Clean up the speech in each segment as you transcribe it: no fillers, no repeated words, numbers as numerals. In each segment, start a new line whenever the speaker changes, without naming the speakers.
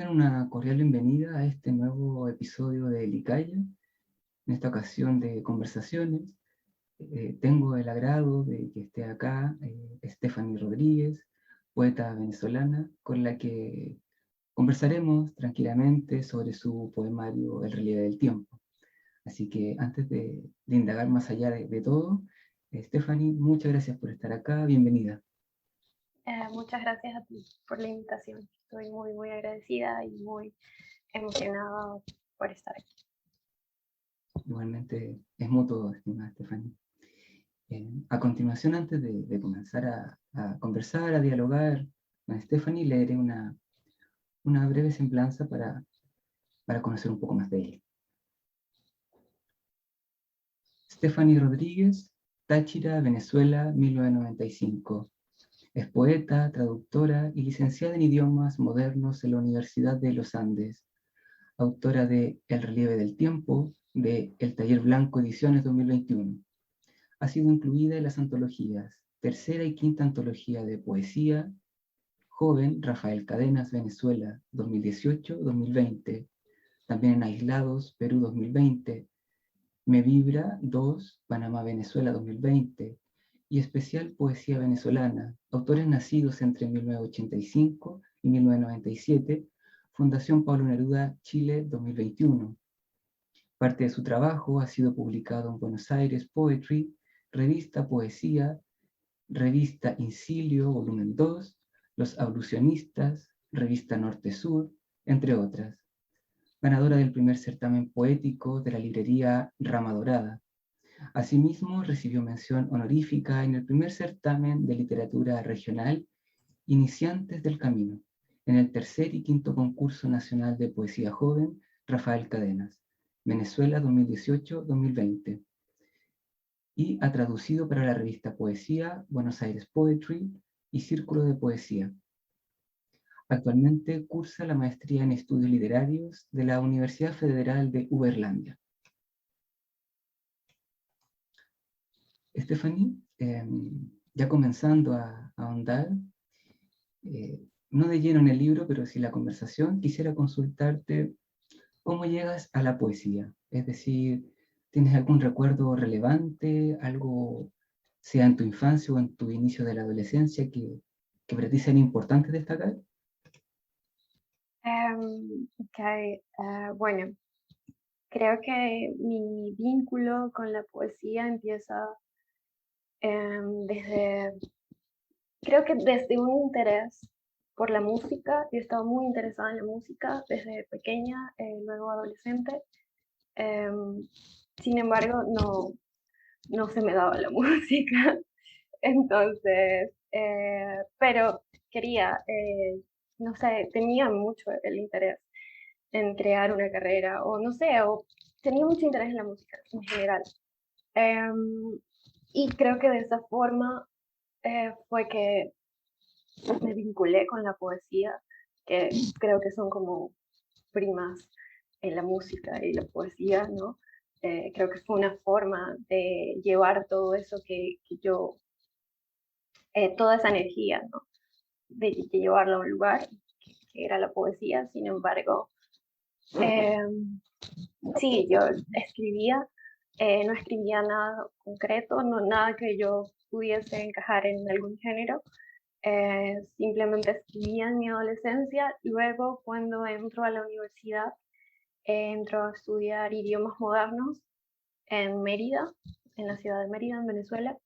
Tengan una cordial bienvenida a este nuevo episodio de Licaya, en esta ocasión de conversaciones. Tengo el agrado de que esté acá Stephanie Rodríguez, poeta venezolana, con la que conversaremos tranquilamente sobre su poemario El relieve del tiempo. Así que antes de indagar más allá de todo, Stephanie, muchas gracias por estar acá, bienvenida.
Muchas gracias a ti por la invitación. Estoy muy agradecida y muy emocionada por estar aquí.
Igualmente es mutuo, estimada Stephanie. A continuación, antes de comenzar a conversar, a dialogar con Stephanie, leeré una breve semblanza para conocer un poco más de ella. Stephanie Rodríguez, Táchira, Venezuela, 1995. Es poeta, traductora y licenciada en idiomas modernos en la Universidad de los Andes. Autora de El relieve del tiempo, de El Taller Blanco Ediciones 2021. Ha sido incluida en las antologías Tercera y Quinta Antología de Poesía Joven, Rafael Cadenas, Venezuela, 2018-2020. También en Aislados, Perú, 2020. Me Vibra 2, Panamá, Venezuela, 2020. Y especial Poesía Venezolana, autores nacidos entre 1985 y 1997, Fundación Pablo Neruda, Chile, 2021. Parte de su trabajo ha sido publicado en Buenos Aires Poetry, Revista Poesía, Revista Incilio, volumen 2, Los Ablucionistas, Revista Norte-Sur, entre otras. Ganadora del primer certamen poético de la librería Rama Dorada. Asimismo, recibió mención honorífica en el primer certamen de literatura regional Iniciantes del Camino, en el tercer y quinto concurso nacional de poesía joven Rafael Cadenas, Venezuela 2018-2020. Y ha traducido para la revista Poesía, Buenos Aires Poetry y Círculo de Poesía. Actualmente cursa la maestría en estudios literarios de la Universidad Federal de Uberlândia. Stephanie, ya comenzando a ahondar, no de lleno en el libro, pero sí la conversación, quisiera consultarte cómo llegas a la poesía. Es decir, ¿tienes algún recuerdo relevante, algo, sea en tu infancia o en tu inicio de la adolescencia, que para ti sean importantes destacar?
Bueno, creo que mi vínculo con la poesía empieza desde, creo que desde un interés por la música. Yo estaba muy interesada en la música desde pequeña, luego adolescente. Em, Sin embargo, no se me daba la música. Entonces, pero quería, no sé, tenía mucho el interés en crear una carrera, o no sé, o tenía mucho interés en la música en general. Em, y creo que de esa forma fue que me vinculé con la poesía, que creo que son como primas en la música y la poesía, ¿no? Creo que fue una forma de llevar todo eso que yo, toda esa energía, ¿no? De llevarlo a un lugar que era la poesía. Sin embargo, eh, sí, yo escribía, no escribía nada concreto, no, nada que yo pudiese encajar en algún género. Simplemente escribía en mi adolescencia. Luego, cuando entro a la universidad, entro a estudiar idiomas modernos en Mérida, en la ciudad de Mérida, en Venezuela,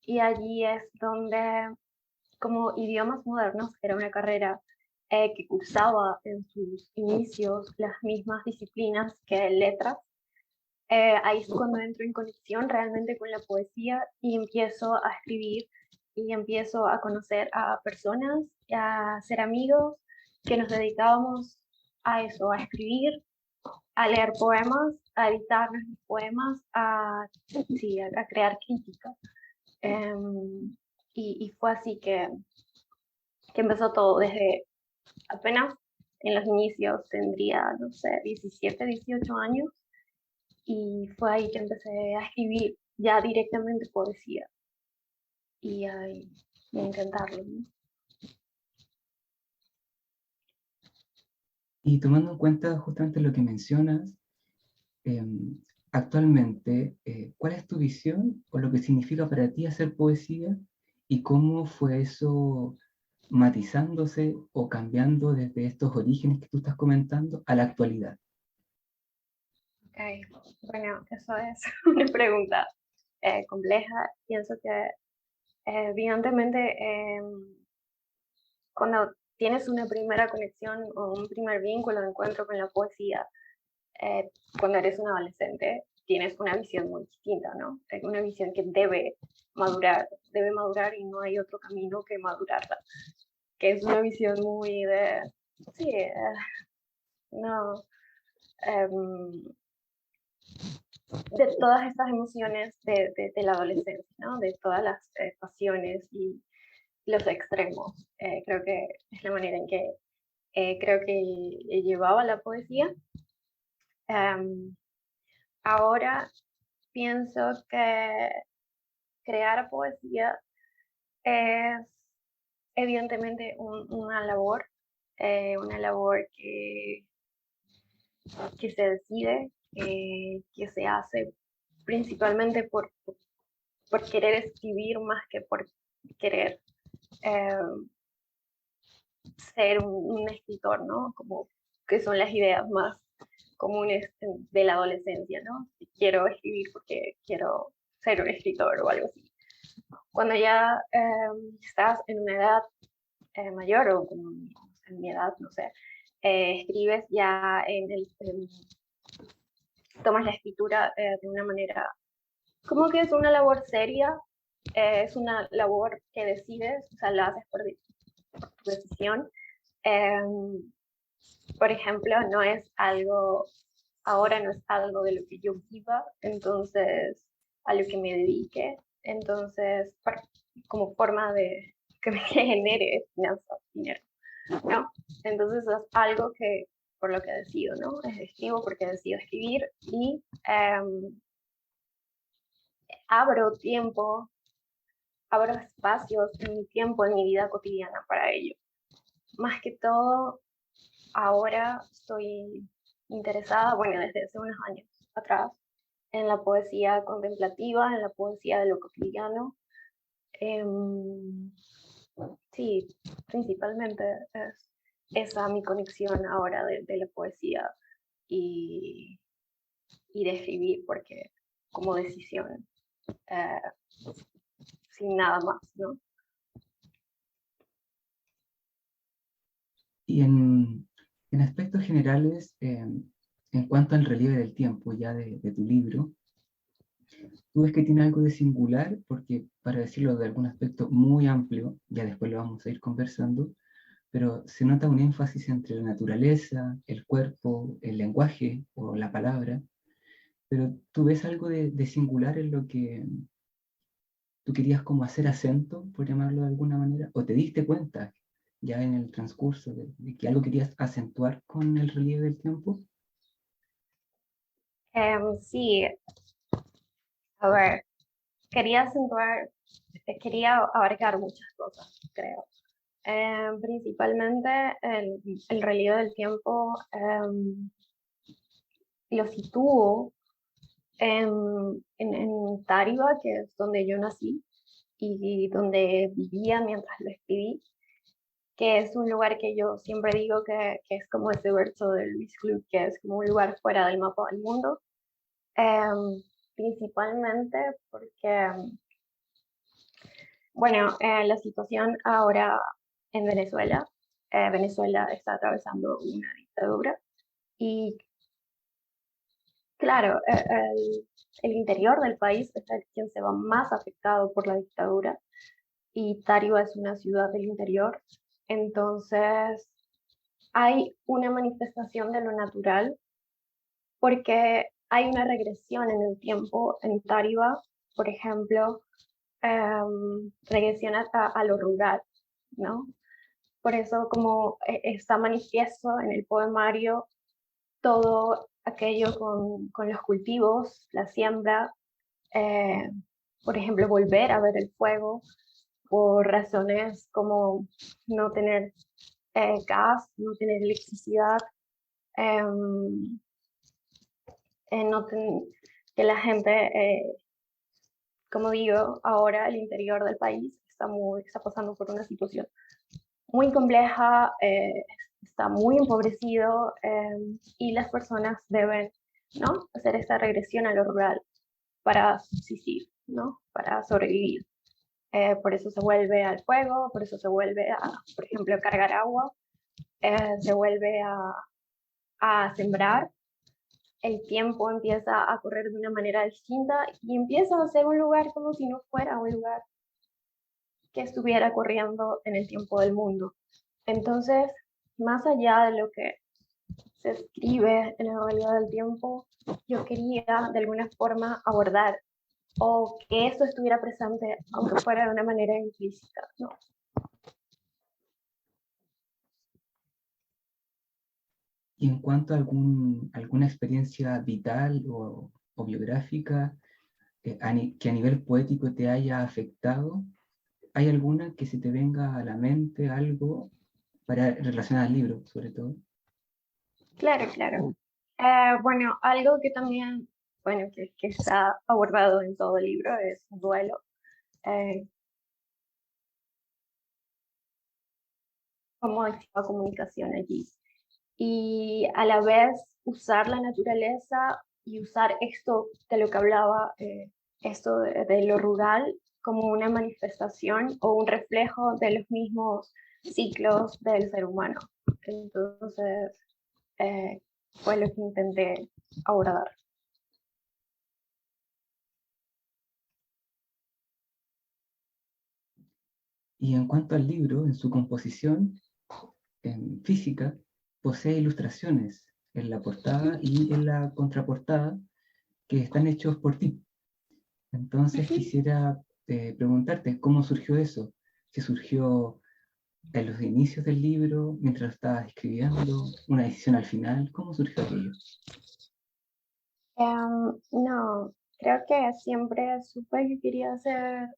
y allí es donde, como idiomas modernos, era una carrera que cursaba en sus inicios las mismas disciplinas que letras. Ahí es cuando entro en conexión realmente con la poesía y empiezo a escribir y empiezo a conocer a personas, a ser amigos que nos dedicábamos a eso, a escribir, a leer poemas, a editar nuestros poemas, sí, a crear crítica. Y fue así que empezó todo, desde apenas en los inicios tendría, no sé, 17, 18 años, y fue ahí que empecé a escribir ya directamente poesía y a intentarlo, ¿no?
Y tomando en cuenta justamente lo que mencionas, actualmente, ¿cuál es tu visión o lo que significa para ti hacer poesía y cómo fue eso matizándose o cambiando desde estos orígenes que tú estás comentando a la actualidad?
Ok, bueno, eso es una pregunta compleja. Pienso que evidentemente cuando tienes una primera conexión o un primer vínculo de encuentro con la poesía, cuando eres un adolescente, tienes una visión muy distinta, ¿no? Es una visión que debe madurar y no hay otro camino que madurarla, que es una visión muy de, sí, no, um, de todas estas emociones de la adolescencia, ¿no? De todas las pasiones y los extremos. Creo que es la manera en que creo que llevaba la poesía. Um, Ahora pienso que crear poesía es evidentemente una labor que se decide, que se hace principalmente por querer escribir más que por querer eh, ser un escritor, ¿no? Como que son las ideas más comunes de la adolescencia, ¿no? Quiero escribir porque quiero ser un escritor o algo así. Cuando ya estás en una edad mayor o como en mi edad, no sé, escribes ya tomas la escritura de una manera, como que es una labor seria, es una labor que decides, o sea, la haces por tu decisión. Eh, por ejemplo, ahora no es algo de lo que yo viva, entonces, a lo que me dedique, entonces, como forma de que me genere finanzas, dinero, ¿no? Entonces es algo que, por lo que decido, ¿no? Escribo porque decido escribir y abro tiempo, abro espacios en mi tiempo, en mi vida cotidiana para ello. Más que todo, ahora estoy interesada, bueno, desde hace unos años atrás, en la poesía contemplativa, en la poesía de lo cotidiano. Sí, principalmente es esa mi conexión ahora de la poesía y, y de escribir, porque como decisión, eh, sin nada más, ¿no?
Y en aspectos generales, en cuanto al relieve del tiempo ya de tu libro, ¿tú ves que tiene algo de singular? Porque para decirlo de algún aspecto muy amplio, ya después lo vamos a ir conversando, pero se nota un énfasis entre la naturaleza, el cuerpo, el lenguaje o la palabra, pero ¿tú ves algo de singular en lo que tú querías como hacer acento, por llamarlo de alguna manera? ¿O te diste cuenta ya en el transcurso de que algo querías acentuar con el relieve del tiempo?
Sí, a ver, quería abarcar muchas cosas, creo. Principalmente el relieve del tiempo lo sitúo en Tariba, que es donde yo nací y donde vivía mientras lo escribí, que es un lugar que yo siempre digo que es como ese verso de Luis Club, que es como un lugar fuera del mapa del mundo, principalmente porque, bueno, la situación ahora en Venezuela, Venezuela está atravesando una dictadura y claro, el interior del país es el quien se va más afectado por la dictadura y Tariba es una ciudad del interior. Entonces, hay una manifestación de lo natural porque hay una regresión en el tiempo en Tariba, por ejemplo, regresión a lo rural, ¿no? Por eso como está manifiesto en el poemario todo aquello con los cultivos, la siembra, eh, por ejemplo, volver a ver el fuego por razones como no tener gas, no tener electricidad. em, que la gente, como digo, ahora el interior del país está pasando por una situación muy compleja, está muy empobrecido, y las personas deben, ¿no?, hacer esta regresión a lo rural para subsistir, ¿no?, para sobrevivir. Por eso se vuelve al fuego, por eso se vuelve a, por ejemplo, cargar agua, se vuelve a sembrar. El tiempo empieza a correr de una manera distinta y empieza a ser un lugar como si no fuera un lugar que estuviera corriendo en el tiempo del mundo. Entonces, más allá de lo que se escribe en la realidad del tiempo, yo quería de alguna forma abordar o que eso estuviera presente, aunque fuera de una manera implícita, ¿no?
Y en cuanto a alguna experiencia vital o biográfica que a nivel poético te haya afectado, ¿hay alguna que se te venga a la mente, algo para relacionar al libro, sobre todo?
Claro, claro. Bueno, algo que también, bueno, que está abordado en todo el libro es un duelo. Eh, Cómo activa comunicación allí. Y a la vez usar la naturaleza y usar esto de lo que hablaba, esto de lo rural como una manifestación o un reflejo de los mismos ciclos del ser humano. Entonces, fue lo que intenté abordar.
Y en cuanto al libro, en su composición, en física, posee ilustraciones en la portada y en la contraportada que están hechos por ti. Entonces quisiera preguntarte cómo surgió eso, si surgió en los inicios del libro, mientras lo estabas escribiendo, una decisión al final, ¿cómo surgió aquello?
No, creo que siempre supe que quería hacer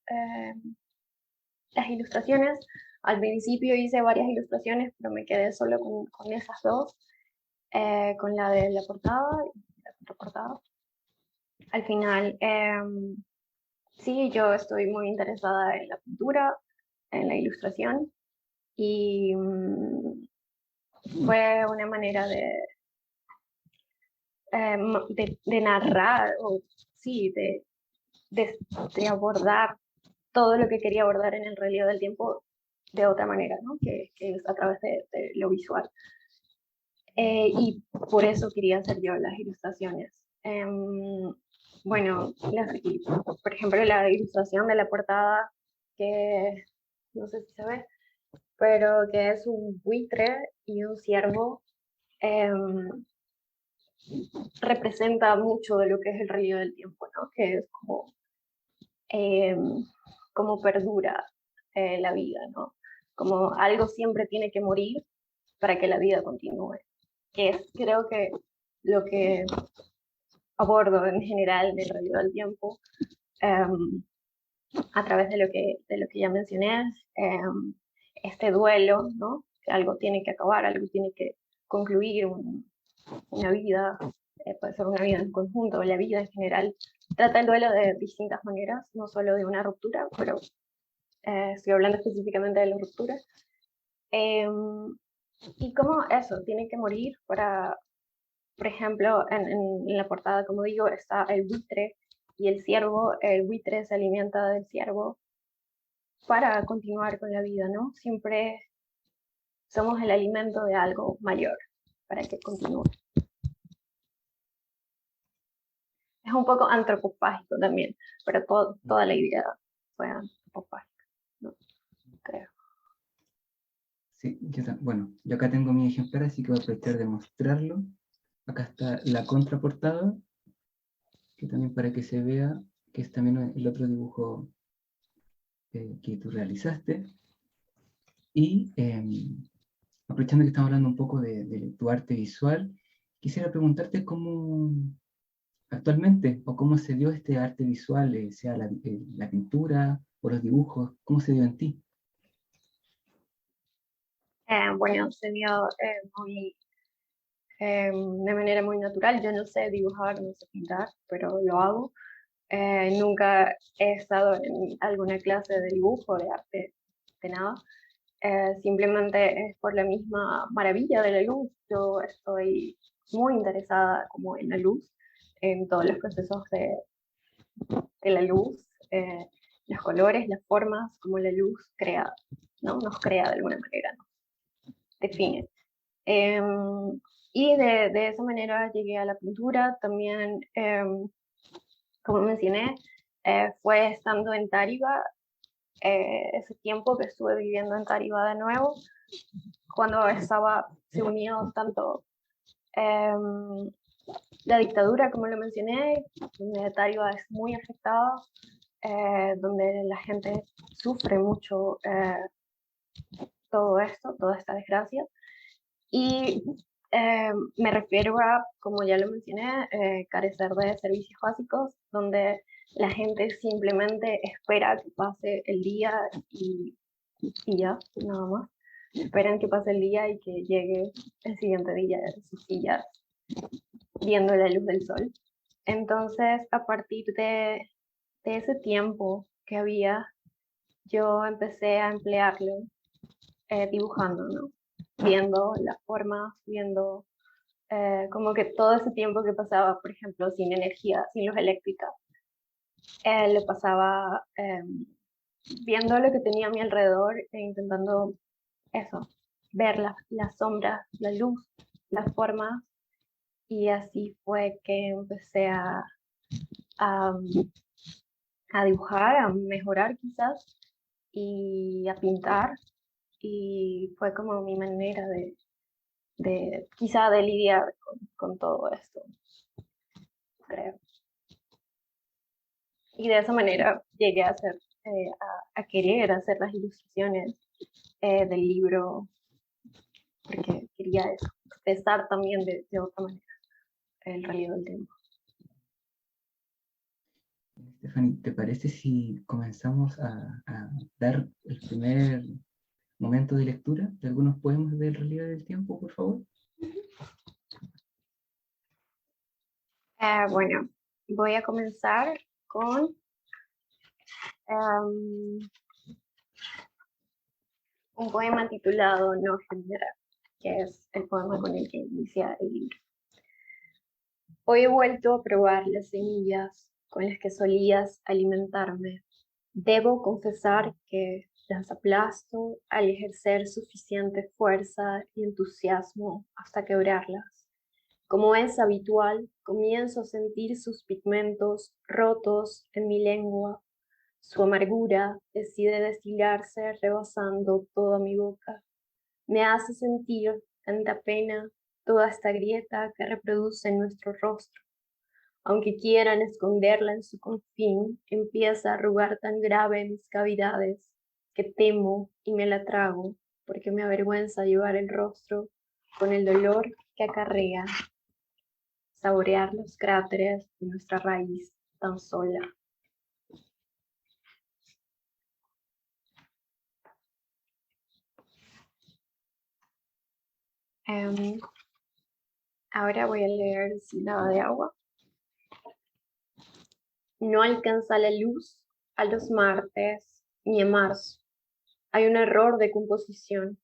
las ilustraciones. Al principio hice varias ilustraciones, pero me quedé solo con esas dos, con la de la portada y la contraportada. Al final, sí, yo estoy muy interesada en la pintura, en la ilustración, y fue una manera de narrar, o sí, de abordar todo lo que quería abordar en el relieve del tiempo de otra manera, ¿no?, que es a través de lo visual. Y por eso quería hacer yo las ilustraciones. Bueno, por ejemplo, la ilustración de la portada, que no sé si se ve, pero que es un buitre y un ciervo, em, representa mucho de lo que es el relieve del tiempo, ¿no?, que es como perdura la vida, ¿no? Como algo siempre tiene que morir para que la vida continúe, que es, creo que, lo que abordo en general del relieve del tiempo, a través de lo que ya mencioné, este duelo, ¿no? Que algo tiene que acabar, algo tiene que concluir, una vida, puede ser una vida en conjunto, la vida en general. Trata el duelo de distintas maneras, no solo de una ruptura, pero estoy hablando específicamente de la ruptura. Y cómo eso tiene que morir para, por ejemplo, en la portada, como digo, está el buitre y el ciervo. El buitre se alimenta del ciervo para continuar con la vida, ¿no? Siempre somos el alimento de algo mayor para que continúe. Es un poco antropofágico también, pero toda la idea fue antropofágica, ¿no? Creo.
Sí, bueno, yo acá tengo mi ejemplar, así que voy a aprovechar de mostrarlo. Acá está la contraportada, que también para que se vea, que es también el otro dibujo que tú realizaste. Y aprovechando que estamos hablando un poco de tu arte visual, quisiera preguntarte cómo actualmente, o cómo se dio este arte visual, sea la pintura o los dibujos, cómo se dio en ti.
Bueno, se dio muy de manera muy natural. Yo no sé dibujar, no sé pintar, pero lo hago. Nunca he estado en alguna clase de dibujo, de arte, de nada. Simplemente es por la misma maravilla de la luz. Yo estoy muy interesada como en la luz, en todos los procesos de la luz, los colores, las formas, como la luz crea, ¿no? Nos crea de alguna manera, nos define. Y de esa manera llegué a la pintura. También, como mencioné, fue estando en Táriba, ese tiempo que estuve viviendo en Táriba de nuevo, cuando se unió tanto la dictadura, como lo mencioné, donde Táriba es muy afectada, donde la gente sufre mucho todo esto, toda esta desgracia. Y me refiero a, como ya lo mencioné, carecer de servicios básicos, donde la gente simplemente espera que pase el día y ya, nada más. Esperan que pase el día y que llegue el siguiente día en sus sillas viendo la luz del sol. Entonces, a partir de ese tiempo que había, yo empecé a emplearlo dibujando, ¿no? Viendo las formas, viendo como que todo ese tiempo que pasaba, por ejemplo, sin energía, sin luz eléctrica, lo pasaba viendo lo que tenía a mi alrededor e intentando eso, ver las sombras, la luz, las formas, y así fue que empecé a, a dibujar, a mejorar quizás, y a pintar, y fue como mi manera quizá de lidiar con todo esto, creo. Y de esa manera llegué a hacer, a querer hacer las ilustraciones del libro, porque quería expresar también de otra manera el relieve del tiempo.
Stephanie, ¿te parece si comenzamos a dar el primer momento de lectura de algunos poemas del relieve del tiempo, por favor?
Bueno, voy a comenzar con un poema titulado No Genera, que es el poema con el que inicia el libro. Hoy he vuelto a probar las semillas con las que solías alimentarme. Debo confesar que las aplasto al ejercer suficiente fuerza y entusiasmo hasta quebrarlas. Como es habitual, comienzo a sentir sus pigmentos rotos en mi lengua. Su amargura decide destilarse rebasando toda mi boca. Me hace sentir tanta pena toda esta grieta que reproduce nuestro rostro. Aunque quieran esconderla en su confín, empieza a arrugar tan grave en mis cavidades que temo y me la trago, porque me avergüenza llevar el rostro con el dolor que acarrea, saborear los cráteres de nuestra raíz tan sola. Ahora voy a leer Sílaba de agua. No alcanza la luz a los martes ni a marzo. Hay un error de composición,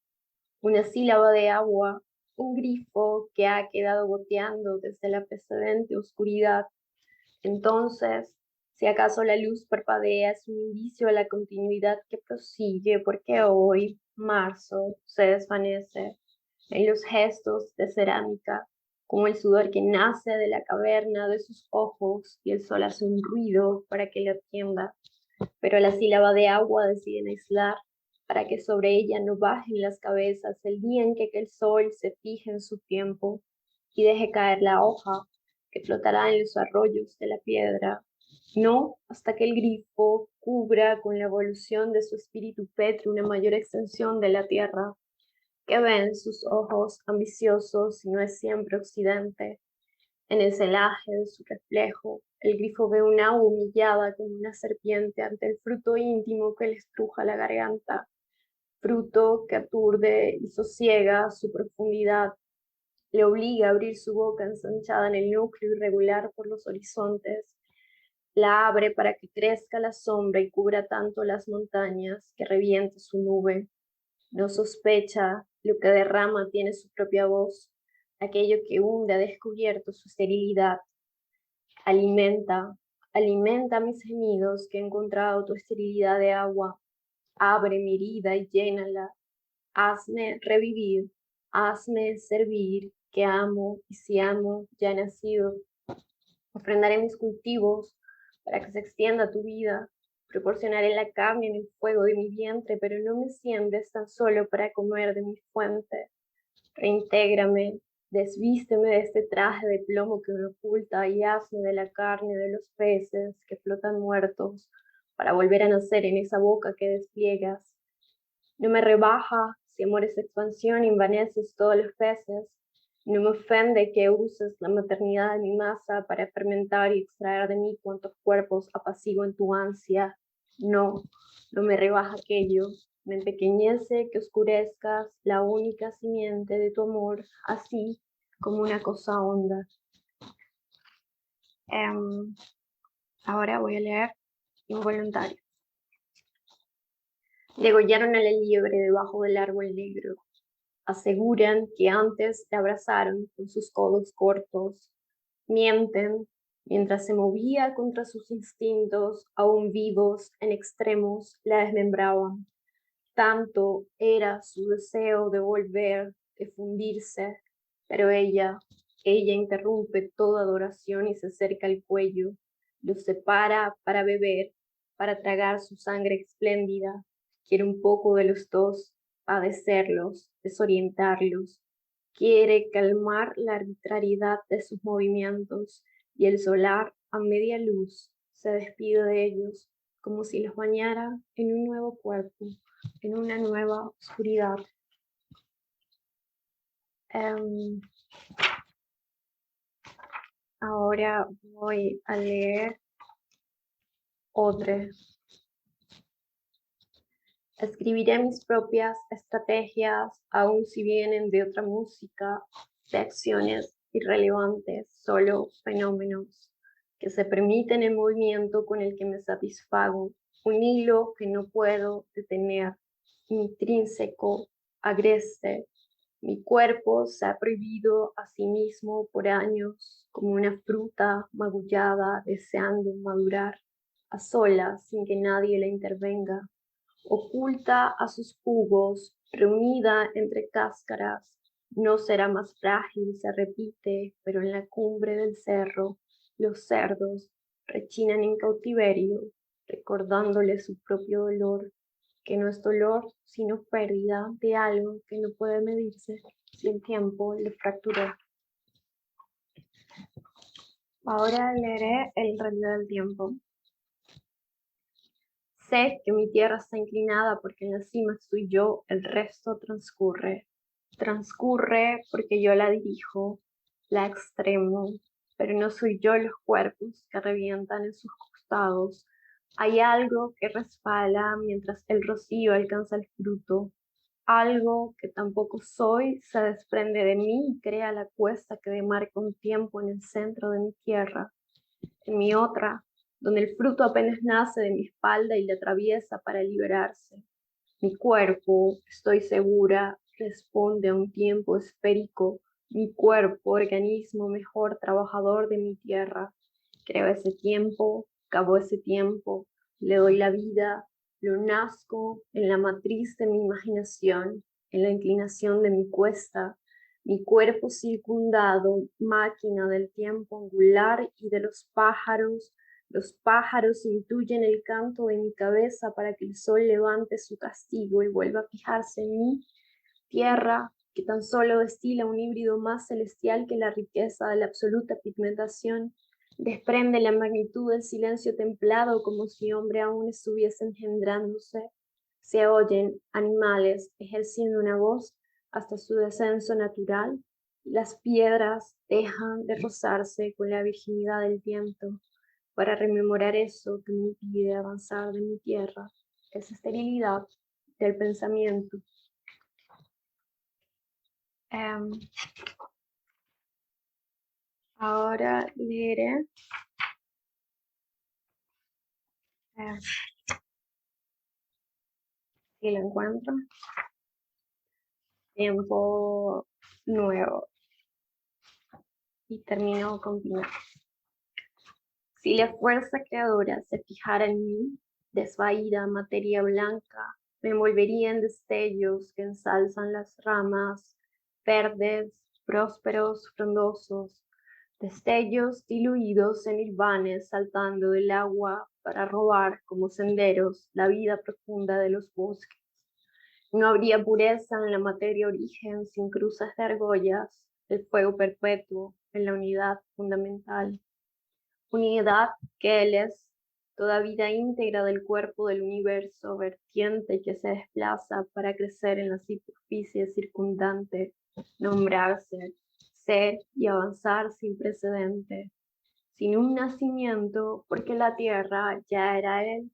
una sílaba de agua, un grifo que ha quedado goteando desde la precedente oscuridad. Entonces, si acaso la luz parpadea, es un indicio de la continuidad que prosigue, porque hoy, marzo, se desvanece en los gestos de cerámica, como el sudor que nace de la caverna de sus ojos, y el sol hace un ruido para que le atienda, pero la sílaba de agua deciden aislar para que sobre ella no bajen las cabezas el día en que el sol se fije en su tiempo y deje caer la hoja que flotará en los arroyos de la piedra, no hasta que el grifo cubra con la evolución de su espíritu pétreo una mayor extensión de la tierra, que ven sus ojos ambiciosos y no es siempre occidente. En el celaje de su reflejo, el grifo ve un agua humillada como una serpiente ante el fruto íntimo que le estruja la garganta, fruto que aturde y sosiega su profundidad. le obliga a abrir su boca ensanchada en el núcleo irregular por los horizontes. La abre para que crezca la sombra y cubra tanto las montañas que reviente su nube. No sospecha, lo que derrama tiene su propia voz. Aquello que hunde ha descubierto su esterilidad. Alimenta, alimenta mis gemidos que he encontrado tu esterilidad de agua. Abre mi herida y llénala. Hazme revivir, hazme servir, que amo, y si amo, ya he nacido. Ofrendaré mis cultivos para que se extienda tu vida. Proporcionaré la carne en el fuego de mi vientre, pero no me siembres tan solo para comer de mi fuente. Reintégrame, desvísteme de este traje de plomo que me oculta y hazme de la carne de los peces que flotan muertos para volver a nacer en esa boca que despliegas. No me rebaja si amor es expansión y envaneces todos los peces. No me ofende que uses la maternidad de mi masa para fermentar y extraer de mí cuantos cuerpos apaciguo en tu ansia. No, no me rebaja aquello. Me empequeñece que oscurezcas la única simiente de tu amor, así como una cosa honda. Ahora voy a leer Involuntario. Degollaron a la liebre debajo del árbol negro. Aseguran que antes te abrazaron con sus codos cortos. Mienten mientras se movía contra sus instintos, aún vivos en extremos, la desmembraban. Tanto era su deseo de volver, de fundirse, pero ella interrumpe toda adoración y se acerca al cuello, los separa para beber, para tragar su sangre espléndida. Quiere un poco de los dos, padecerlos, desorientarlos. Quiere calmar la arbitrariedad de sus movimientos y el solar a media luz se despide de ellos como si los bañara en un nuevo cuerpo, en una nueva oscuridad. Ahora voy a leer Odre. Escribiré mis propias estrategias, aun si vienen de otra música, de acciones irrelevantes, solo fenómenos que se permiten el movimiento con el que me satisfago, un hilo que no puedo detener, intrínseco, agreste. Mi cuerpo se ha prohibido a sí mismo por años, como una fruta magullada deseando madurar, a solas, sin que nadie la intervenga. Oculta a sus jugos, reunida entre cáscaras, no será más frágil, se repite, pero en la cumbre del cerro, los cerdos rechinan en cautiverio, recordándole su propio dolor, que no es dolor, sino pérdida de algo que no puede medirse si el tiempo le fracturó. Ahora leeré El reloj del tiempo. Sé que mi tierra está inclinada porque en la cima estoy yo, el resto transcurre. Transcurre porque yo la dirijo, la extremo, pero no soy yo los cuerpos que revientan en sus costados. Hay algo que resbala mientras el rocío alcanza el fruto. Algo que tampoco soy se desprende de mí y crea la cuesta que demarca un tiempo en el centro de mi tierra. En mi otra, donde el fruto apenas nace de mi espalda y la atraviesa para liberarse. Mi cuerpo, estoy segura, responde a un tiempo esférico. Mi cuerpo, organismo mejor trabajador de mi tierra. Creo ese tiempo, cavo ese tiempo, le doy la vida, lo nazco en la matriz de mi imaginación, en la inclinación de mi cuesta, mi cuerpo circundado, máquina del tiempo angular y de los pájaros intuyen el canto de mi cabeza para que el sol levante su castigo y vuelva a fijarse en mí, tierra que tan solo destila un híbrido más celestial que la riqueza de la absoluta pigmentación, desprende la magnitud del silencio templado como si hombre aún estuviese engendrándose. Se oyen animales ejerciendo una voz hasta su descenso natural. Las piedras dejan de rozarse con la virginidad del viento para rememorar eso que me impide avanzar de mi tierra, esa esterilidad del pensamiento. Ahora leeré si lo encuentro. Tiempo nuevo. Y termino con Pinar. Si la fuerza creadora se fijara en mí, desvaída materia blanca, me envolvería en destellos que ensalzan las ramas, verdes, prósperos, frondosos, destellos diluidos en hilvanes saltando del agua para robar como senderos la vida profunda de los bosques. No habría pureza en la materia origen sin cruzas de argollas, el fuego perpetuo en la unidad fundamental. Unidad que él es, toda vida íntegra del cuerpo del universo, vertiente que se desplaza para crecer en la superficie circundante, nombrarse, ser y avanzar sin precedente, sin un nacimiento, porque la tierra ya era él,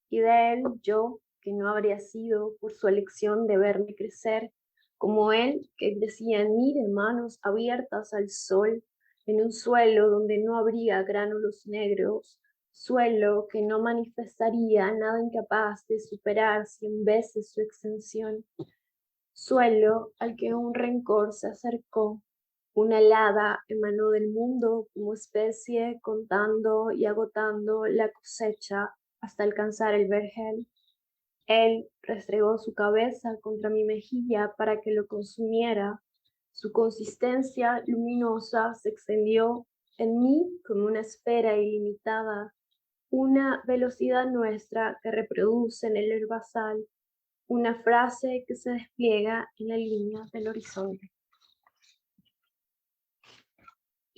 y de él yo, que no habría sido por su elección de verme crecer, como él que crecía en mí de manos abiertas al sol, en un suelo donde no habría gránulos negros, suelo que no manifestaría nada incapaz de superar 100 veces su extensión, suelo al que un rencor se acercó, una helada emanó del mundo como especie contando y agotando la cosecha hasta alcanzar el vergel. Él restregó su cabeza contra mi mejilla para que lo consumiera. Su consistencia luminosa se extendió en mí como una esfera ilimitada, una velocidad nuestra que reproduce en el herbazal, una frase que se despliega en la línea del horizonte.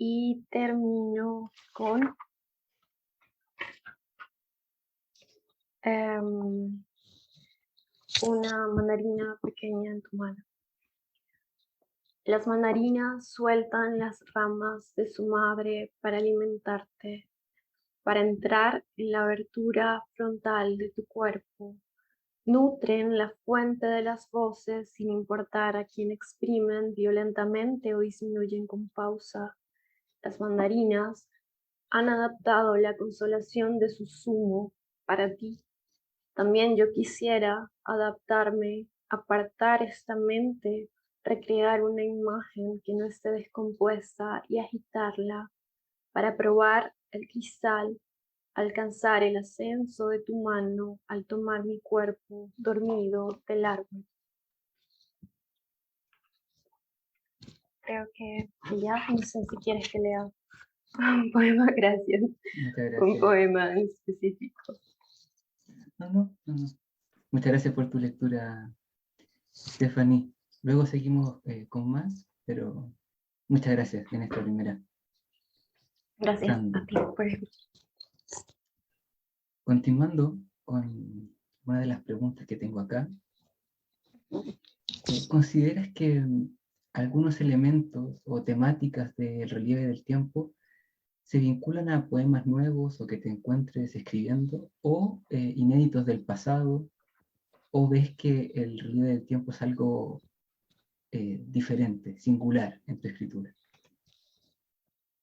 Y termino con una mandarina pequeña en tu mano. Las mandarinas sueltan las ramas de su madre para alimentarte, para entrar en la abertura frontal de tu cuerpo. Nutren la fuente de las voces sin importar a quién exprimen violentamente o disminuyen con pausa. Las mandarinas han adaptado la consolación de su zumo para ti. También yo quisiera adaptarme, apartar esta mente, recrear una imagen que no esté descompuesta y agitarla para probar el cristal, alcanzar el ascenso de tu mano al tomar mi cuerpo dormido del árbol. Creo que ya, no sé si quieres que lea un poema, gracias.
Muchas
Un
gracias.
poema en específico.
No. Muchas gracias por tu lectura, Stephanie. Luego seguimos con más, pero muchas gracias en esta primera.
Gracias
Ronda.
a ti por escuchar.
Continuando con una de las preguntas que tengo acá, ¿consideras que algunos elementos o temáticas del relieve del tiempo se vinculan a poemas nuevos o que te encuentres escribiendo o inéditos del pasado? ¿O ves que el relieve del tiempo es algo diferente, singular en tu escritura?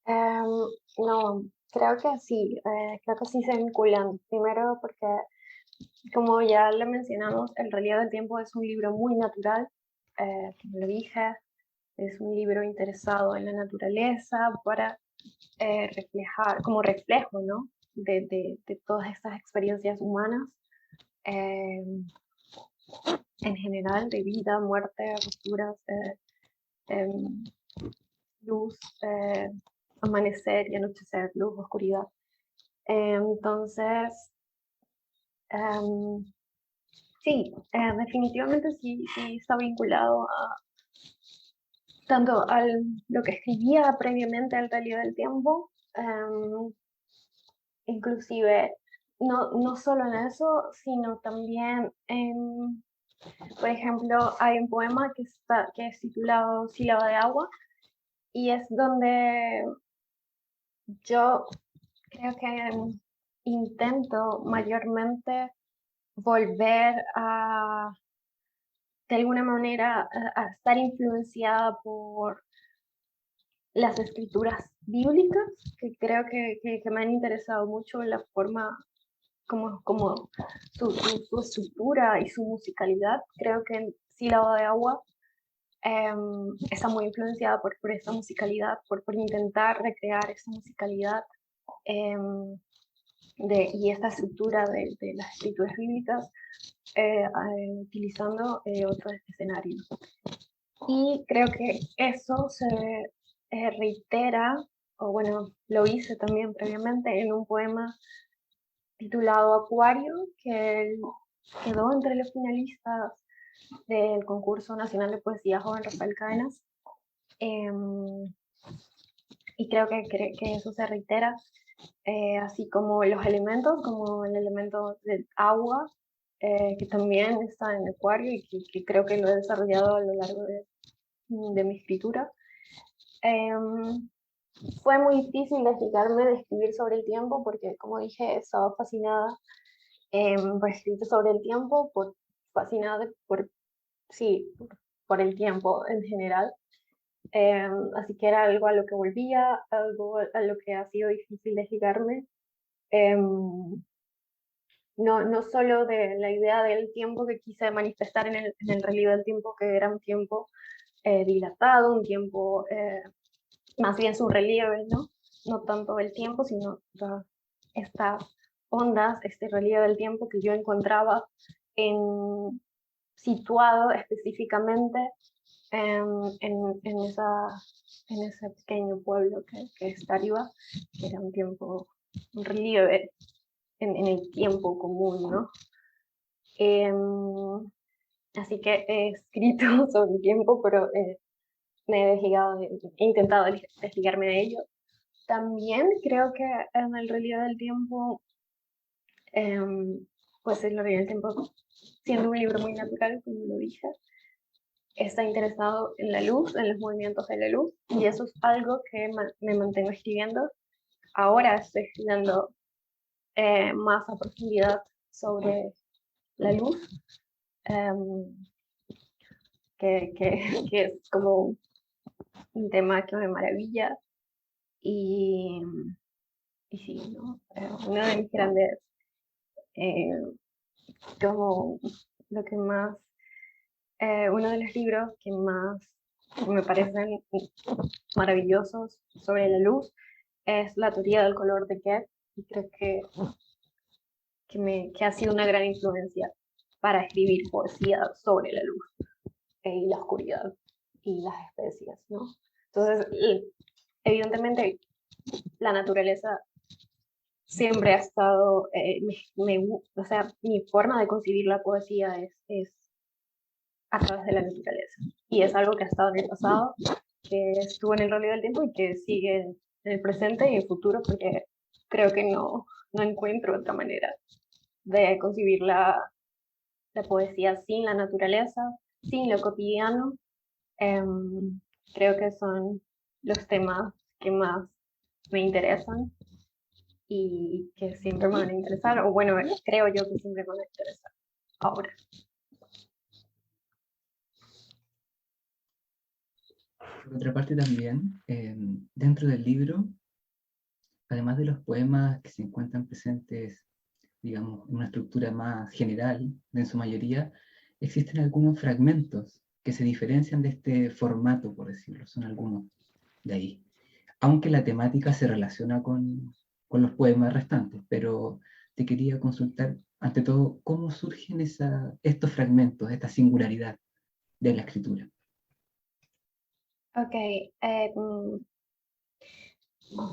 No, creo que sí se vinculan. Primero porque, como ya lo mencionamos, El relieve del tiempo es un libro muy natural, como lo dije, es un libro interesado en la naturaleza para reflejar, como reflejo, ¿no? De todas estas experiencias humanas, en general, de vida, muerte, rupturas, em, luz, amanecer y anochecer, luz, oscuridad. Entonces, sí, definitivamente sí está vinculado a tanto a lo que escribía previamente al relieve del tiempo, inclusive no solo en eso, sino también en, por ejemplo, hay un poema que es titulado Sílaba de agua, y es donde yo creo que intento mayormente volver a, de alguna manera, a estar influenciada por las escrituras bíblicas, que creo que me han interesado mucho en la forma como su estructura y su musicalidad. Creo que en Sílaba de Agua está muy influenciada por esta musicalidad, por intentar recrear esta musicalidad y esta estructura de las escrituras bíblicas utilizando otros escenarios. Y creo que eso se reitera, o bueno, lo hice también previamente en un poema titulado Acuario, que quedó entre los finalistas del concurso nacional de poesía joven Rafael Cadenas. Y creo que eso se reitera, así como los elementos, como el elemento del agua, que también está en Acuario y que creo que lo he desarrollado a lo largo de mi escritura. Fue muy difícil de escribir sobre el tiempo porque, como dije, estaba fascinada por escribir sobre el tiempo, fascinada sí, por el tiempo en general. Así que era algo a lo que volvía, algo a lo que ha sido difícil desligarme. No solo de la idea del tiempo que quise manifestar en el relieve del tiempo, que era un tiempo dilatado, un tiempo más bien su relieve, ¿no? No tanto el tiempo, sino estas ondas, este relieve del tiempo que yo encontraba situado específicamente en ese pequeño pueblo que está arriba, que era un relieve en el tiempo común, ¿no? Así que he escrito sobre el tiempo, pero me he intentado desligarme de ello. También creo que en el relieve del tiempo, pues el relieve del tiempo, siendo un libro muy natural, como lo dije, está interesado en la luz, en los movimientos de la luz, y eso es algo que me mantengo escribiendo. Ahora estoy escribiendo más a profundidad sobre la luz, que es como un tema que me maravilla. Y sí, ¿no? Uno de mis grandes, como lo que más, uno de los libros que más me parecen maravillosos sobre la luz es La teoría del color de Goethe, y creo que ha sido una gran influencia para escribir poesía sobre la luz y la oscuridad y las especies, ¿no? Entonces, evidentemente, la naturaleza siempre ha estado, o sea, mi forma de concebir la poesía es a través de la naturaleza. Y es algo que ha estado en el pasado, que estuvo en el relieve del tiempo y que sigue en el presente y en el futuro, porque creo que no encuentro otra manera de concebir la poesía sin la naturaleza, sin lo cotidiano. Creo que son los temas que más me interesan y que siempre me van a interesar, o bueno, creo yo que siempre me van a interesar ahora.
Por otra parte también, dentro del libro, además de los poemas que se encuentran presentes, digamos, en una estructura más general, en su mayoría, existen algunos fragmentos que se diferencian de este formato, por decirlo, son algunos de ahí. Aunque la temática se relaciona con los poemas restantes, pero te quería consultar, ante todo, ¿cómo surgen estos fragmentos, esta singularidad de la escritura?
Ok,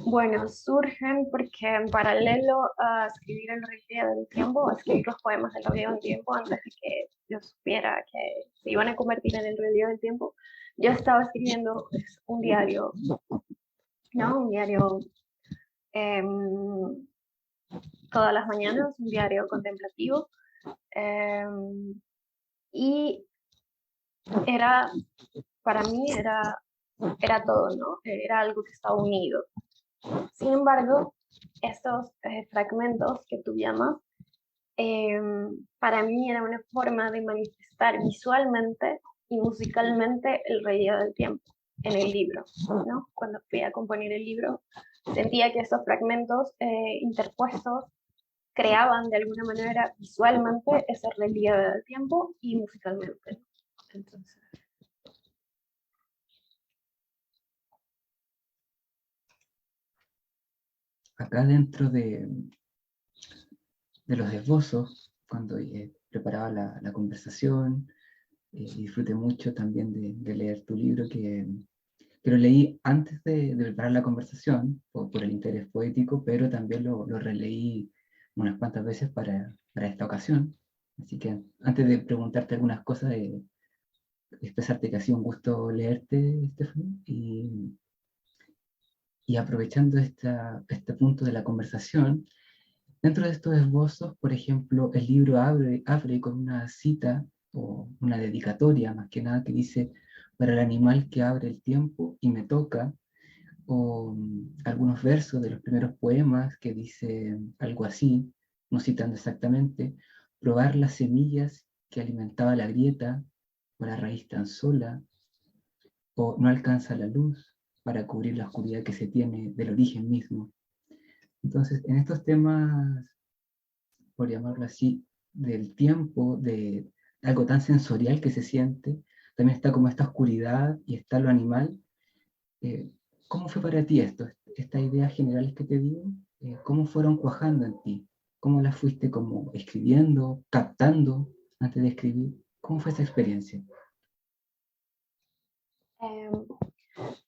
bueno, surgen porque en paralelo a escribir el relieve del tiempo, a escribir los poemas del relieve del tiempo, antes de que yo supiera que se iban a convertir en el relieve del tiempo, yo estaba escribiendo pues, un diario, ¿no? Un diario todas las mañanas, un diario contemplativo. Y para mí era todo, ¿no? Era algo que estaba unido. Sin embargo, estos fragmentos que tú llamas, para mí era una forma de manifestar visualmente y musicalmente el relieve del tiempo. en el libro, ¿no? Cuando fui a componer el libro, sentía que esos fragmentos interpuestos creaban de alguna manera visualmente ese relieve del tiempo y musicalmente. Entonces,
acá dentro de los esbozos, cuando preparaba la conversación, disfruté mucho también de leer tu libro, que lo leí antes de preparar la conversación, por el interés poético, pero también lo releí unas cuantas veces para esta ocasión. Así que antes de preguntarte algunas cosas, expresarte que ha sido un gusto leerte, Stephanie, y aprovechando este punto de la conversación, dentro de estos esbozos, por ejemplo, el libro abre con una cita o una dedicatoria, más que nada, que dice: para el animal que abre el tiempo y me toca, o algunos versos de los primeros poemas que dice algo así, no citando exactamente: probar las semillas que alimentaba la grieta, o la raíz tan sola, o no alcanza la luz para cubrir la oscuridad que se tiene del origen mismo. Entonces, en estos temas, por llamarlo así, del tiempo, de algo tan sensorial que se siente, también está como esta oscuridad y está lo animal. Eh, ¿Cómo fue para ti esto? Estas ideas generales que te digo, ¿cómo fueron cuajando en ti? ¿Cómo las fuiste como escribiendo, captando antes de escribir? ¿Cómo fue esa experiencia?
eh,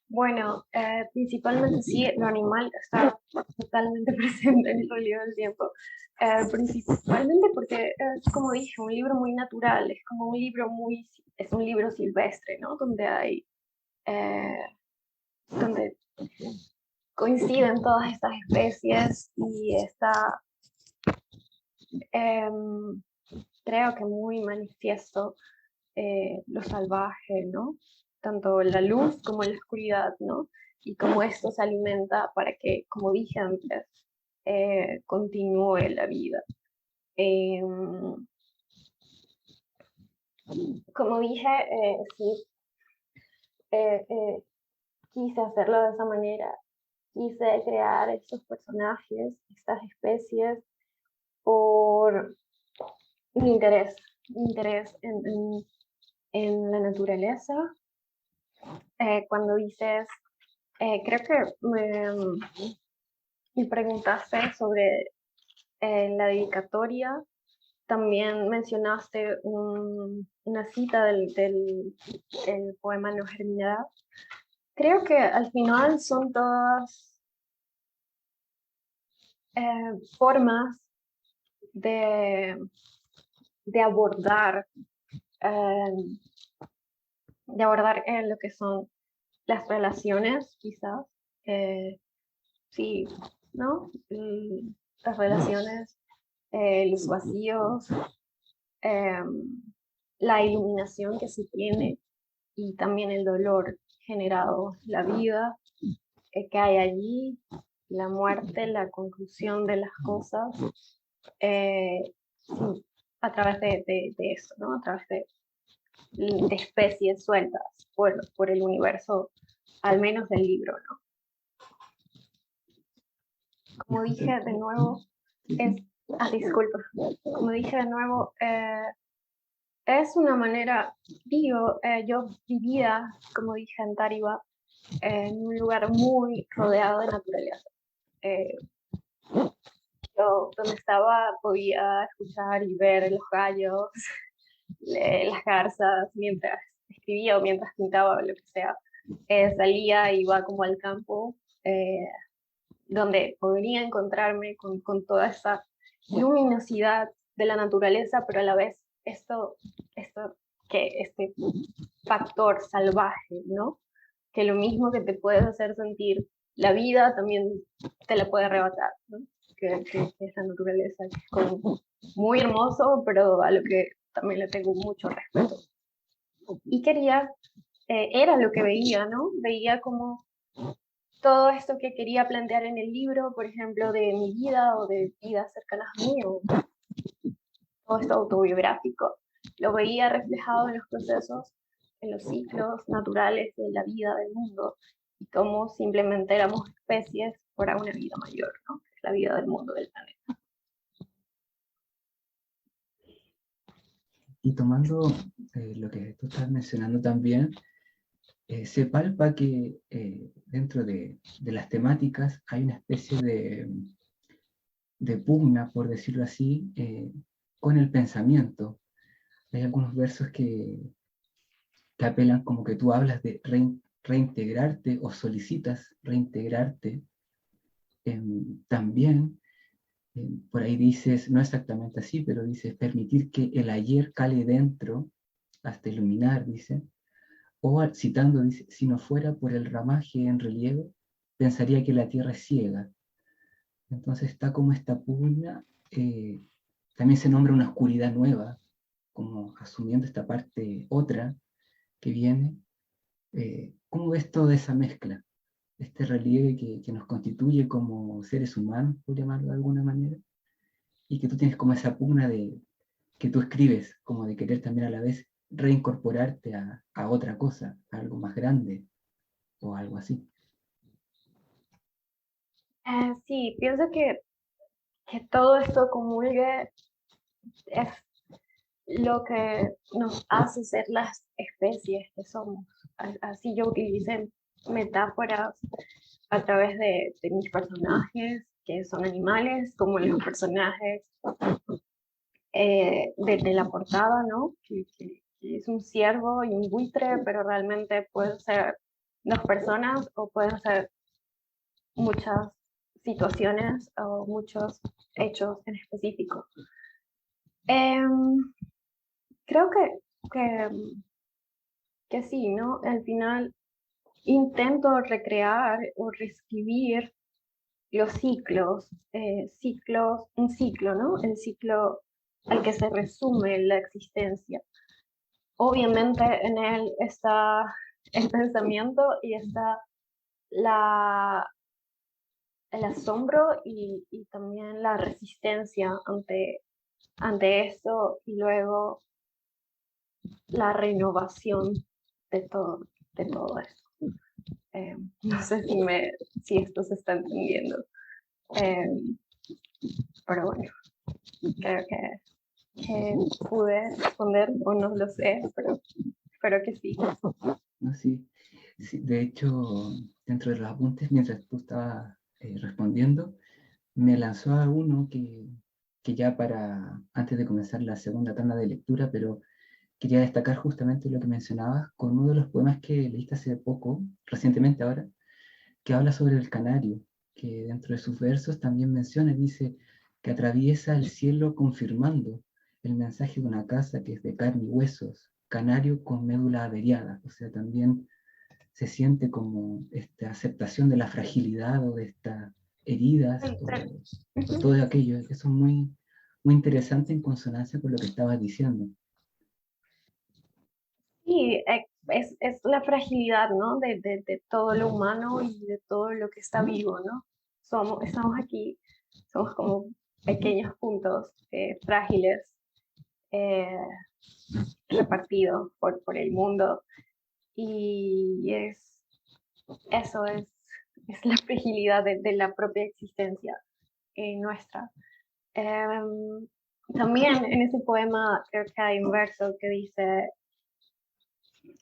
bueno, principalmente sí, lo animal está totalmente presente en el relieve del tiempo. Principalmente porque es, como dije, un libro muy natural, es como un libro es un libro silvestre, ¿no? Eh, donde coinciden todas estas especies y está, em, creo que muy manifiesto lo salvaje, ¿no? Tanto la luz como la oscuridad, ¿no? Y cómo esto se alimenta para que, como dije antes, continúe la vida. Em, Como dije, sí, eh, eh, quise hacerlo de esa manera, quise crear estos personajes, estas especies, por mi interés en la naturaleza. Cuando dices, creo que me preguntaste sobre la dedicatoria, también mencionaste una cita del poema No Germinidad. Creo que al final son todas formas de, de abordar, eh, lo que son las relaciones, quizás. Eh, sí, ¿no? Las relaciones, los vacíos, em, la iluminación que se tiene y también el dolor generado, la vida que hay allí, la muerte, la conclusión de las cosas, sí, a través de eso, ¿no? A través de especies sueltas por el universo, al menos del libro, ¿no? Como dije de nuevo, es, disculpa, como dije de nuevo, es una manera, digo, yo vivía, como dije, en Tariba, en un lugar muy rodeado de naturaleza. Eh, yo donde estaba podía escuchar y ver los gallos, las garzas, mientras escribía o mientras pintaba o lo que sea. Salía y iba como al campo, donde podría encontrarme con toda esa luminosidad de la naturaleza, pero a la vez este factor salvaje, ¿no? Que lo mismo que te puedes hacer sentir la vida, también te la puede arrebatar, ¿no? Que es la naturaleza, que es como muy hermoso, pero a lo que también le tengo mucho respeto. Y era lo que veía, ¿no? Veía como todo esto que quería plantear en el libro, por ejemplo, de mi vida o de vidas cercanas a mí, o todo esto autobiográfico, lo veía reflejado en los procesos en los ciclos naturales de la vida del mundo y cómo simplemente éramos especies para una vida mayor, ¿no? La vida del mundo, del planeta.
Y tomando lo que tú estás mencionando también, se palpa que dentro de las temáticas hay una especie de pugna, por decirlo así, con el pensamiento. Hay algunos versos que apelan como que tú hablas de reintegrarte o solicitas reintegrarte. También, por ahí dices, no exactamente así, pero dices permitir que el ayer cale dentro hasta iluminar, dice. O citando, dice, si no fuera por el ramaje en relieve, pensaría que la tierra es ciega. Entonces está como esta pugna, también se nombra una oscuridad nueva, como asumiendo esta parte otra que viene. ¿Cómo ves toda esa mezcla? Este relieve que nos constituye como seres humanos, por llamarlo de alguna manera, y que tú tienes como esa pugna de que tú escribes, como de querer también a la vez reincorporarte a otra cosa, a algo más grande o algo así.
Sí, pienso que todo esto comulgue es lo que nos hace ser las especies que somos. Así yo utilicé metáforas a través de mis personajes, que son animales, como los personajes de la portada, ¿no? Que es un ciervo y un buitre, pero realmente pueden ser dos personas o pueden ser muchas situaciones o muchos hechos en específico. Creo que, que sí, ¿no? Al final intento recrear o reescribir los ciclos, un ciclo, ¿no? El ciclo al que se resume la existencia. Obviamente en él está el pensamiento y está el asombro y también la resistencia ante esto y luego la renovación de todo esto. No sé si esto se está entendiendo, eh, pero bueno, creo que pude responder o no lo sé, pero espero que sí.
¿No? Sí, sí, de hecho, dentro de los apuntes, mientras tú estabas respondiendo, me lanzó a uno que ya para, antes de comenzar la segunda tanda de lectura, pero quería destacar justamente lo que mencionabas con uno de los poemas que leíste hace poco, recientemente ahora, que habla sobre el canario, que dentro de sus versos también menciona, dice, que atraviesa el cielo confirmando el mensaje de una casa que es de carne y huesos, canario con médula averiada, o sea, también se siente como esta aceptación de la fragilidad o de estas heridas o todo aquello. Eso es muy, muy interesante en consonancia con lo que estabas diciendo.
Sí, es la fragilidad, ¿no? De todo lo humano y de todo lo que está vivo, ¿no? Estamos aquí, somos como pequeños puntos frágiles eh, repartidos por el mundo y eso es la fragilidad de la propia existencia nuestra. También en ese poema creo que hay un verso que dice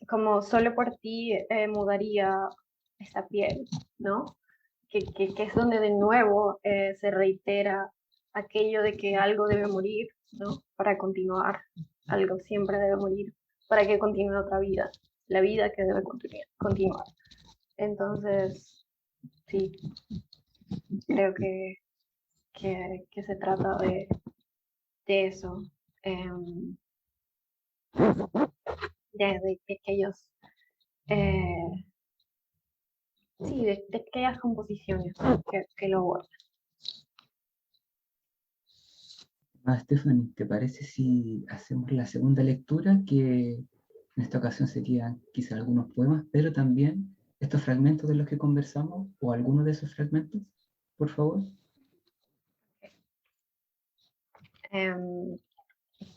como solo por ti mudaría esta piel, ¿no? Que es donde de nuevo se reitera aquello de que algo debe morir, ¿no? Para continuar, algo siempre debe morir, para que continúe otra vida, la vida que debe continuar. Entonces, sí, creo que se trata de eso, de aquellos eh, sí, de aquellas composiciones que lo abordan.
Ah, Stephanie, ¿te parece si hacemos la segunda lectura, que en esta ocasión serían quizá algunos poemas, pero también estos fragmentos de los que conversamos o algunos de esos fragmentos, por favor?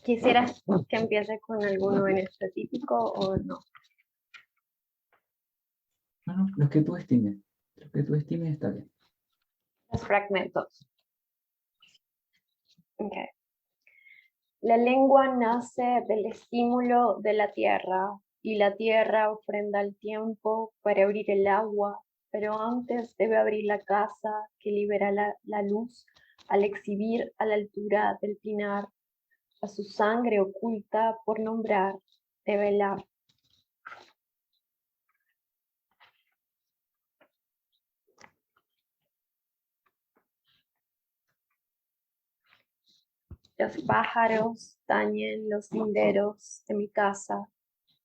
¿Quisieras que empiece con alguno en específico o no?
No, no, los que tú estimes. Los que tú estimes está bien.
Los fragmentos. Okay. La lengua nace del estímulo de la tierra, y la tierra ofrenda el tiempo para abrir el agua, pero antes debe abrir la casa que libera la luz al exhibir a la altura del pinar a su sangre oculta por nombrar, develar. Los pájaros tañen los linderos de mi casa,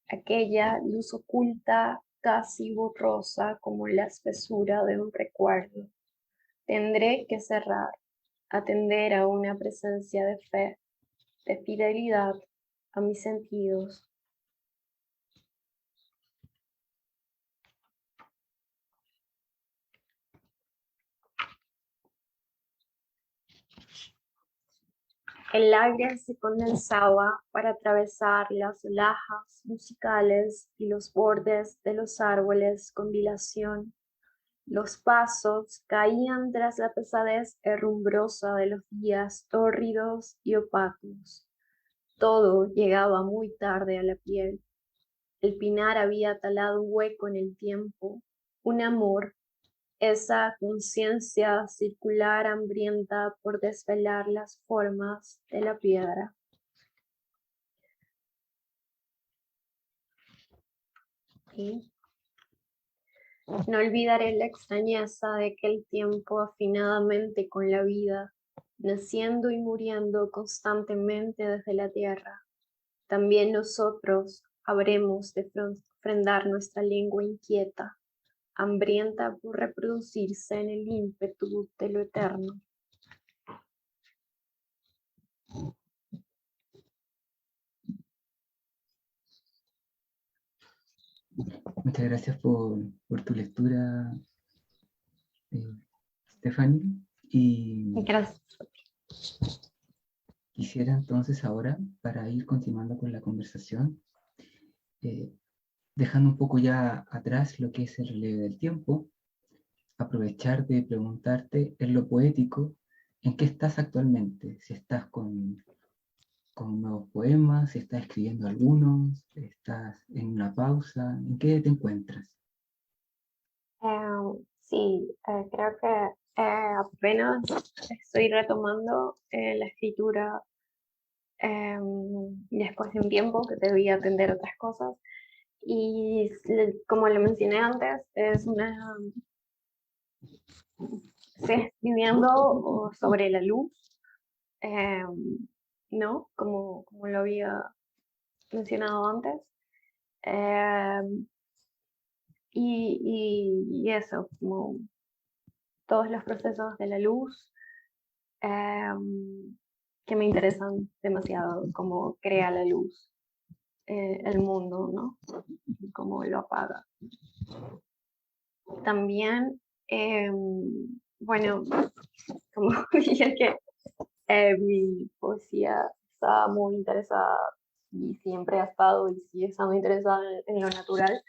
aquella luz oculta casi borrosa como la espesura de un recuerdo. Tendré que cerrar, atender a una presencia de fe, de fidelidad a mis sentidos. El aire se condensaba para atravesar las lajas musicales y los bordes de los árboles con dilación. Los pasos caían tras la pesadez herrumbrosa de los días tórridos y opacos. Todo llegaba muy tarde a la piel. El pinar había talado un hueco en el tiempo, un amor, esa conciencia circular hambrienta por desvelar las formas de la piedra. Y no olvidaré la extrañeza de aquel tiempo afinadamente con la vida, naciendo y muriendo constantemente desde la tierra. También nosotros habremos de ofrendar nuestra lengua inquieta, hambrienta por reproducirse en el ímpetu de lo eterno.
Muchas gracias por tu lectura, Stephanie. Y
Gracias.
quisiera entonces ahora, para ir continuando con la conversación, dejando un poco ya atrás lo que es el relieve del tiempo, aprovechar de preguntarte en lo poético, ¿en qué estás actualmente? Si estás con nuevos poemas, si estás escribiendo algunos, estás en una pausa, ¿en qué te encuentras?
Sí, creo que apenas estoy retomando la escritura después de un tiempo que debí atender otras cosas. Y como le mencioné antes, estoy escribiendo sobre la luz, ¿no? Como lo había mencionado antes. Y eso, como todos los procesos de la luz que me interesan demasiado, cómo crea la luz el mundo, ¿no? Y cómo lo apaga. También, bueno, como dije que mi poesía estaba muy interesada y siempre ha estado y sigue estando interesada en lo natural.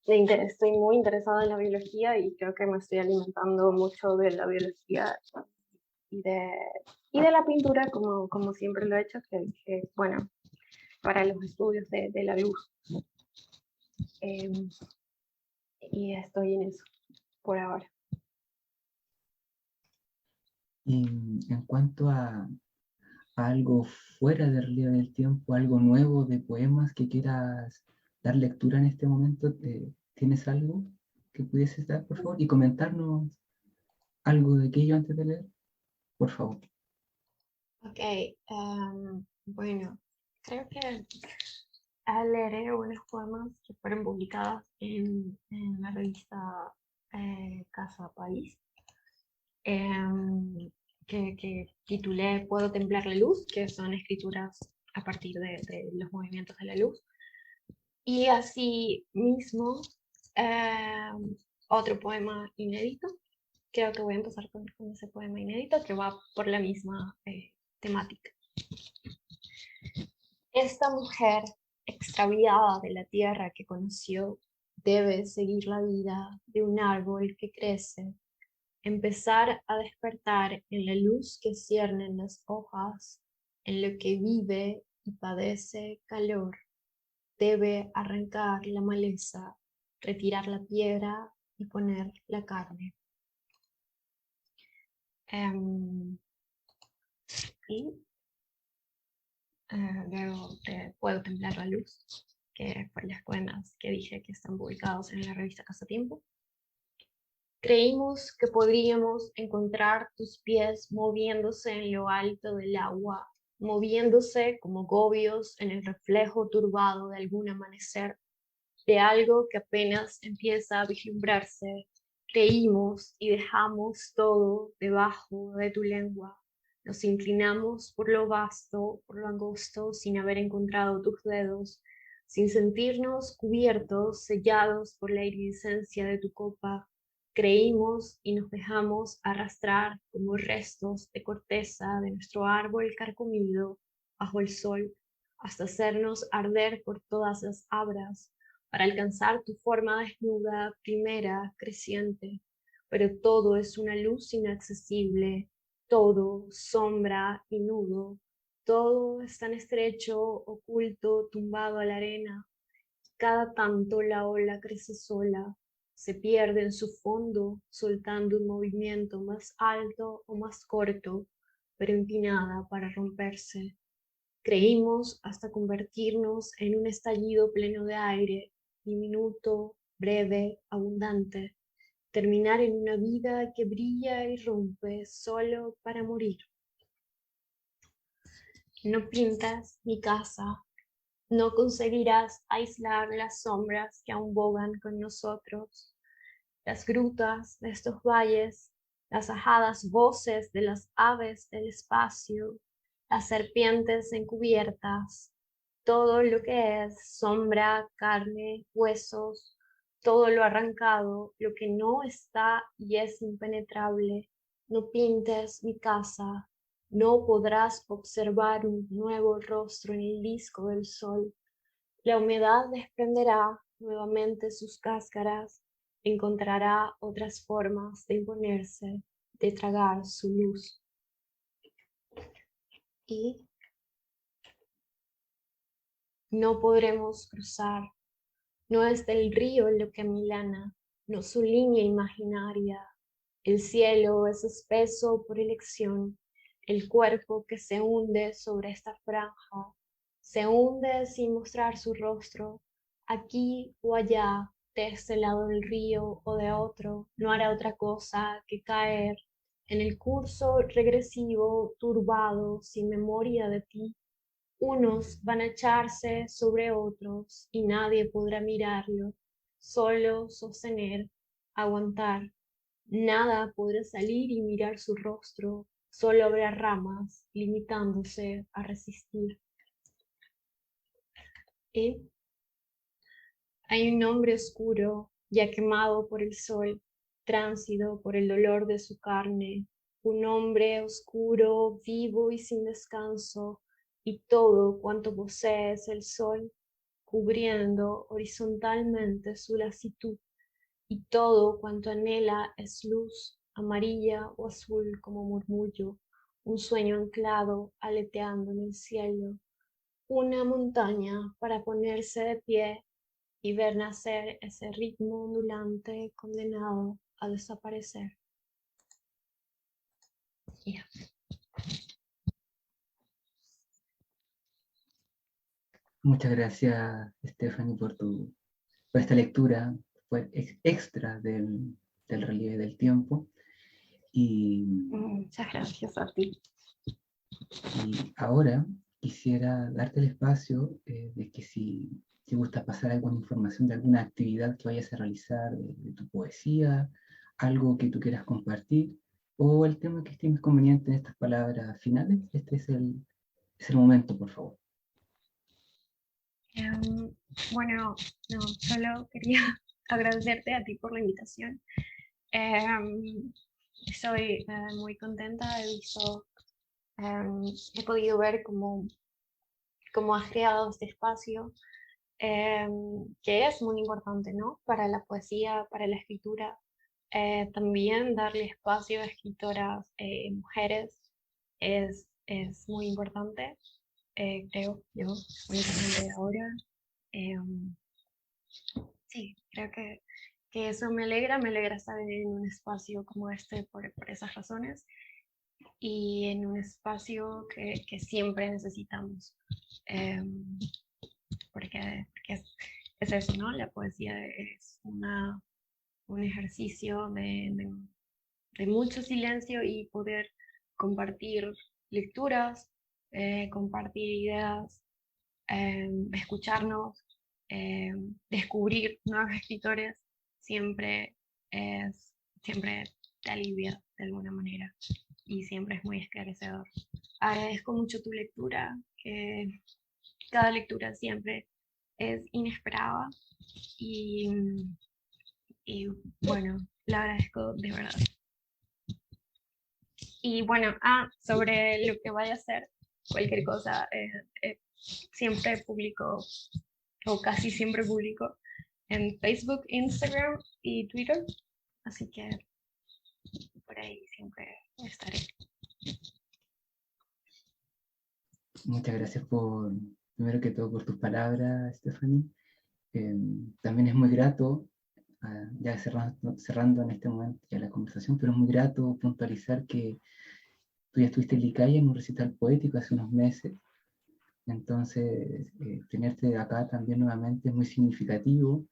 Estoy muy interesada en la biología y creo que me estoy alimentando mucho de la biología y de la pintura, como siempre lo he hecho, que bueno, para los estudios de la luz. Y estoy en eso por ahora.
Y en cuanto a algo fuera de relieve del tiempo, algo nuevo de poemas que quieras dar lectura en este momento, ¿tienes algo que pudieses dar, por favor? Y comentarnos algo de aquello antes de leer, por favor.
Ok, bueno, creo que leeré unos poemas que fueron publicados en la revista Casa País, que titulé Puedo templar la luz, que son escrituras a partir de los movimientos de la luz. Y así mismo, otro poema inédito. Creo que voy a empezar con ese poema inédito que va por la misma temática. Esta mujer extraviada de la tierra que conoció
Debes seguir la vida de un árbol que crece, empezar a despertar en la luz que ciernen las hojas, en lo que vive y padece calor. Debe arrancar la maleza, retirar la piedra y poner la carne. Y luego Puedo templar la luz, que fue los poemas que dije que están publicados en la revista Casatiempo. Creímos que podríamos encontrar tus pies moviéndose en lo alto del agua, moviéndose como gobios en el reflejo turbado de algún amanecer, de algo que apenas empieza a vislumbrarse. Creímos y dejamos todo debajo de tu lengua. Nos inclinamos por lo vasto, por lo angosto, sin haber encontrado tus dedos, sin sentirnos cubiertos, sellados por la iridescencia de tu copa. Creímos y nos dejamos arrastrar como restos de corteza de nuestro árbol carcomido bajo el sol, hasta hacernos arder por todas las abras, para alcanzar tu forma desnuda, primera, creciente. Pero todo es una luz inaccesible, todo sombra y nudo, todo es tan estrecho, oculto, tumbado a la arena. Cada tanto la ola crece sola, se pierde en su fondo, soltando un movimiento más alto o más corto, pero empinada para romperse. Creímos hasta convertirnos en un estallido pleno de aire, diminuto, breve, abundante, terminar en una vida que brilla y rompe solo para morir. No pintas mi casa, no conseguirás aislar las sombras que aún bogan con nosotros, las grutas de estos valles, las ajadas voces de las aves del espacio, las serpientes encubiertas, todo lo que es sombra, carne, huesos, todo lo arrancado, lo que no está y es impenetrable. No pintes mi casa, no podrás observar un nuevo rostro en el disco del sol. La humedad desprenderá nuevamente sus cáscaras, encontrará otras formas de imponerse, de tragar su luz. Y no podremos cruzar. No es del río lo que milana, no su línea imaginaria. El cielo es espeso por elección, el cuerpo que se hunde sobre esta franja, se hunde sin mostrar su rostro, aquí o allá, de este lado del río o de otro, no hará otra cosa que caer en el curso regresivo, turbado, sin memoria de ti. Unos van a echarse sobre otros y nadie podrá mirarlo, solo sostener, aguantar. Nada podrá salir y mirar su rostro, solo habrá ramas limitándose a resistir. Y hay un hombre oscuro, ya quemado por el sol, tránsito por el dolor de su carne, un hombre oscuro, vivo y sin descanso, y todo cuanto posee es el sol, cubriendo horizontalmente su lasitud, y todo cuanto anhela es luz, amarilla o azul como murmullo, un sueño anclado, aleteando en el cielo, una montaña para ponerse de pie y ver nacer ese ritmo ondulante condenado a desaparecer. Yeah.
Muchas gracias, Stephanie, por esta lectura. Fue extra del relieve del tiempo. Y
Muchas gracias a ti.
Y ahora quisiera darte el espacio de que si gustas pasar alguna información de alguna actividad que vayas a realizar, de tu poesía, algo que tú quieras compartir, o el tema que estimes conveniente en estas palabras finales, este es el momento, por favor.
Bueno, no, solo quería agradecerte a ti por la invitación. Estoy muy contenta, he podido ver cómo has creado este espacio.
que es muy importante, ¿no? Para la poesía, para la escritura. También darle espacio a escritoras mujeres es muy importante, creo yo, muy importante ahora. Em, sí, creo que eso me alegra estar en un espacio como este por esas razones y en un espacio que siempre necesitamos. Em, porque es eso, ¿no? La poesía es un ejercicio de mucho silencio y poder compartir lecturas, compartir ideas, escucharnos, descubrir nuevos escritores, siempre siempre te alivia de alguna manera y siempre es muy esclarecedor. Agradezco mucho tu lectura, que cada lectura siempre es inesperada y, y bueno, la agradezco de verdad. Y bueno, sobre lo que vaya a hacer, cualquier cosa, siempre publico, o casi siempre publico, en Facebook, Instagram y Twitter, así que por ahí siempre estaré.
Muchas gracias primero que todo, por tus palabras, Stephanie. También es muy grato, ya cerrando en este momento ya la conversación, pero es muy grato puntualizar que tú ya estuviste en Licaya en un recital poético hace unos meses. Entonces, tenerte acá también nuevamente es muy significativo,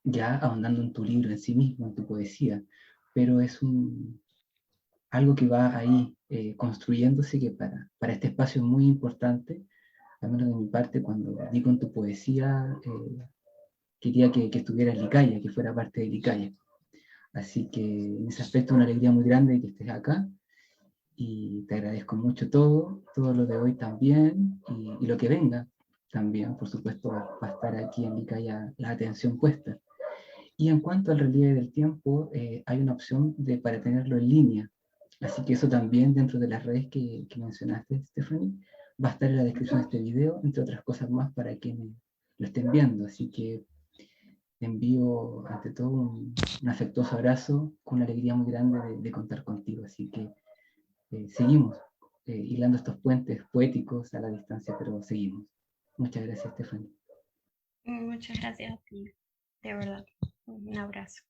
ya ahondando en tu libro en sí mismo, en tu poesía, pero es algo que va ahí construyéndose, que para este espacio es muy importante, al menos de mi parte, cuando di con tu poesía, quería que estuviera en Licaya, que fuera parte de Licaya. Así que en ese aspecto una alegría muy grande que estés acá, y te agradezco mucho todo lo de hoy también, y lo que venga también, por supuesto, va a estar aquí en Licaya la atención puesta. Y en cuanto al relieve del tiempo, hay una opción para tenerlo en línea. Así que eso también dentro de las redes que mencionaste, Stephanie, va a estar en la descripción de este video, entre otras cosas más para quienes lo estén viendo. Así que te envío ante todo un afectuoso abrazo, con una alegría muy grande de contar contigo. Así que seguimos hilando estos puentes poéticos a la distancia, pero seguimos. Muchas gracias, Stephanie.
Muchas gracias a ti, de verdad. Un abrazo.